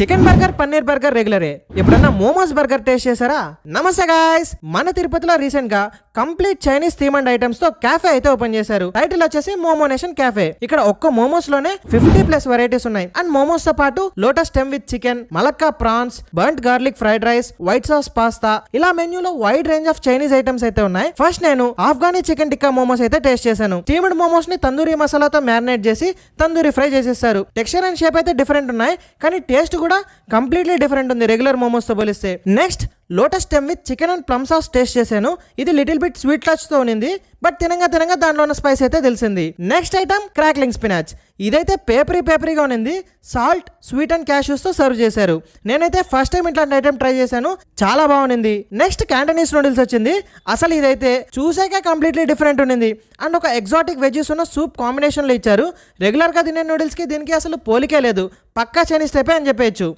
Chicken burger, paneer burger రెగ్యులరే. ఎప్పుడన్నా momos burger taste చేశారా? నమస్తే గాయ్స్, మన తిరుపతిలో రీసెంట్ గా complete Chinese theme and items తో క్యాఫే అయితే ఓపెన్ చేశారు. టైటిల్ వచ్చేసి మోమో నేషన్ క్యాఫే. ఇక్కడ ఒక్క మోమోస్ లోనే 50+ వెరైటీస్ ఉన్నాయి. అండ్ మోమోస్ తో పాటు lotus stem with chicken, Malacca prawns, burnt garlic fried rice, white sauce pasta, ఇలా మెన్యూలో wide range of Chinese items అయితే ఉన్నాయి. ఫస్ట్ నేను ఆఫ్ఘనీ చికెన్ టిక్కా మోమోస్ అయితే టేస్ట్ చేశాను. స్టీమ్డ్ మోమోస్ ని తందూరి మసాలాతో మ్యారినేట్ చేసి తందూరి ఫ్రై చేసేస్తారు. టెక్స్చర్ అండ్ షేప్ అయితే డిఫరెంట్ ఉన్నాయి, కానీ టేస్ట్ కూడా కంప్లీట్లీ డిఫరెంట్ ఉంది రెగ్యులర్ మోమోస్ తో పోలిస్తే. Next lotus stem with chicken and plum sauce taste చేశాను. ఇది లిటిల్ బిట్ స్వీట్ టచ్ తో ఉంది, బట్ తినంగా దాంట్లో ఉన్న స్పైస్ అయితే తెలిసింది. Next item crackling spinach. ఇదైతే పేపరీగా ఉంది. సాల్ట్, స్వీట్ అండ్ క్యాష్యూస్ తో సర్వ్ చేశారు. నేనైతే ఫస్ట్ టైం ఇట్లాంటి ఐటమ్ ట్రై చేశాను, చాలా బాగుంది. నెక్స్ట్ క్యాంటనీస్ నూడిల్స్ వచ్చింది. అసలు ఇదైతే చూసాక కంప్లీట్లీ డిఫరెంట్ ఉంది. అండ్ ఒక ఎగ్జాటిక్ వెజ్జెస్ ఉన్న సూప్ కాంబినేషన్ లో ఇచ్చారు. రెగ్యులర్ గా తినే నూడిల్స్ కి దీనికి అసలు పోలికే లేదు. పక్కా చైనీస్ టైపే అని చెప్పేయచ్చు.